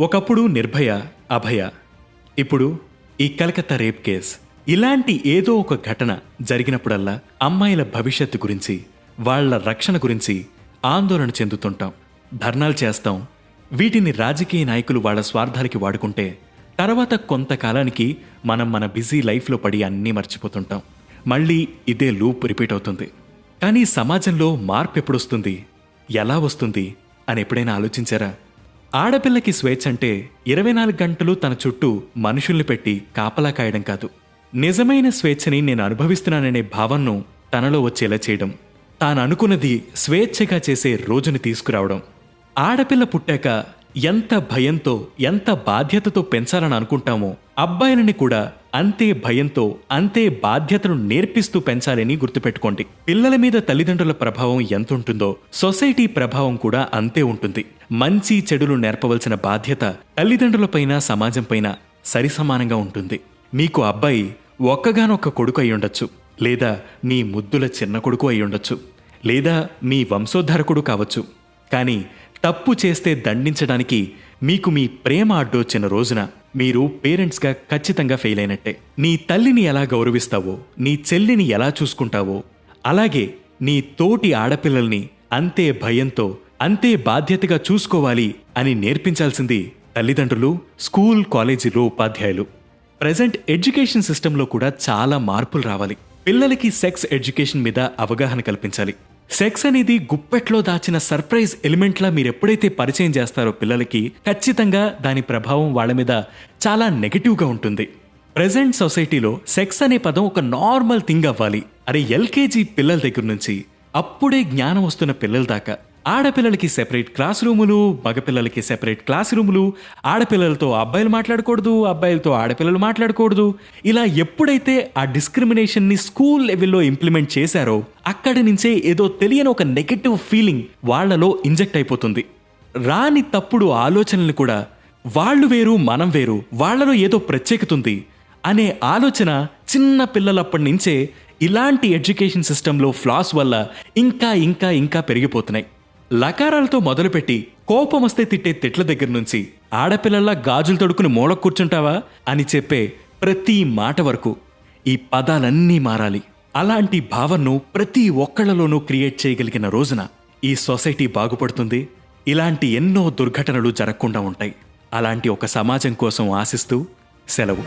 ఒకప్పుడు నిర్భయ, అభయ, ఇప్పుడు ఈ కలకత్తా రేప్ కేస్. ఇలాంటి ఏదో ఒక ఘటన జరిగినప్పుడల్లా అమ్మాయిల భవిష్యత్తు గురించి, వాళ్ల రక్షణ గురించి ఆందోళన చెందుతుంటాం, ధర్నాలు చేస్తాం. వీటిని రాజకీయ నాయకులు వాళ్ల స్వార్థాలకి వాడుకుంటే తర్వాత కొంతకాలానికి మనం మన బిజీ లైఫ్లో పడి అన్నీ మర్చిపోతుంటాం. మళ్ళీ ఇదే లూప్ రిపీట్ అవుతుంది. కానీ సమాజంలో మార్పు ఎప్పుడొస్తుంది, ఎలా వస్తుంది అని ఎప్పుడైనా ఆలోచించారా? ఆడపిల్లకి స్వేచ్ఛ అంటే 24 గంటలు తన చుట్టూ మనుషుల్ని పెట్టి కాపలా కాయడం కాదు. నిజమైన స్వేచ్ఛని నేను అనుభవిస్తున్నాననే భావనను తనలో వచ్చేలా చేయడం, తాను అనుకున్నది స్వేచ్ఛగా చేసే రోజుని తీసుకురావడం. ఆడపిల్ల పుట్టాక ఎంత భయంతో, ఎంత బాధ్యతతో పెంచాలని అనుకుంటామో అబ్బాయిలని కూడా అంతే భయంతో, అంతే బాధ్యతను నేర్పిస్తూ పెంచాలని గుర్తుపెట్టుకోండి. పిల్లల మీద తల్లిదండ్రుల ప్రభావం ఎంత ఉంటుందో సొసైటీ ప్రభావం కూడా అంతే ఉంటుంది. మంచి చెడులు నేర్పవలసిన బాధ్యత తల్లిదండ్రులపైన, సమాజంపైన సరిసమానంగా ఉంటుంది. మీకు అబ్బాయి ఒక్కగానొక్క కొడుకు అయ్యుండొచ్చు, లేదా మీ ముద్దుల చిన్న కొడుకు అయ్యుండొచ్చు, లేదా మీ వంశోద్ధారకుడు కావచ్చు. కానీ తప్పు చేస్తే దండించడానికి మీకు మీ ప్రేమ అడ్డొచ్చిన రోజున మీరు పేరెంట్స్గా ఖచ్చితంగా ఫెయిల్ అయినట్టే. నీ తల్లిని ఎలా గౌరవిస్తావో, నీ చెల్లిని ఎలా చూసుకుంటావో, అలాగే నీ తోటి ఆడపిల్లల్ని అంతే భయంతో, అంతే బాధ్యతగా చూసుకోవాలి అని నేర్పించాల్సింది తల్లిదండ్రులు, స్కూల్, కాలేజీలో ఉపాధ్యాయులు. ప్రెజెంట్ ఎడ్యుకేషన్ సిస్టంలో కూడా చాలా మార్పులు రావాలి. పిల్లలకి సెక్స్ ఎడ్యుకేషన్ మీద అవగాహన కల్పించాలి. సెక్స్ అనేది గుప్పెట్లో దాచిన సర్ప్రైజ్ ఎలిమెంట్లా మీరెప్పుడైతే పరిచయం చేస్తారో పిల్లలకి, ఖచ్చితంగా దాని ప్రభావం వాళ్ళ మీద చాలా నెగటివ్గా ఉంటుంది. ప్రెజెంట్ సొసైటీలో సెక్స్ అనే పదం ఒక నార్మల్ థింగ్ అవ్వాలి. అరే, ఎల్కేజీ పిల్లల దగ్గర నుంచి అప్పుడే జ్ఞానం వస్తున్న పిల్లల దాకా ఆడపిల్లలకి సెపరేట్ క్లాస్ రూములు, మగపిల్లలకి సెపరేట్ క్లాస్ రూములు, ఆడపిల్లలతో అబ్బాయిలు మాట్లాడకూడదు, అబ్బాయిలతో ఆడపిల్లలు మాట్లాడకూడదు. ఇలా ఎప్పుడైతే ఆ డిస్క్రిమినేషన్ని స్కూల్ లెవెల్లో ఇంప్లిమెంట్ చేశారో అక్కడి నుంచే ఏదో తెలియని ఒక నెగటివ్ ఫీలింగ్ వాళ్లలో ఇంజెక్ట్ అయిపోతుంది. రాని తప్పుడు ఆలోచనలు కూడా వాళ్ళు వేరు, మనం వేరు, వాళ్లలో ఏదో ప్రత్యేకత ఉంది అనే ఆలోచన చిన్న పిల్లలప్పటి నుంచే ఇలాంటి ఎడ్యుకేషన్ సిస్టంలో ఫ్లాస్ వల్ల ఇంకా ఇంకా ఇంకా పెరిగిపోతున్నాయి. లకారాలతో మొదలుపెట్టి కోపం వస్తే తిట్టే తిట్ల దగ్గర నుంచి ఆడపిల్లల్లా గాజులు తొడుకుని మూల కూర్చుంటావా అని చెప్పే ప్రతి మాట వరకు ఈ పదాలన్నీ మారాలి. అలాంటి భావనను ప్రతి ఒక్కళ్లలోనూ క్రియేట్ చేయగలిగిన రోజున ఈ సొసైటీ బాగుపడుతుంది. ఇలాంటి ఎన్నో దుర్ఘటనలు జరగకుండా ఉంటాయి. అలాంటి ఒక సమాజం కోసం ఆశిస్తూ సెలవు.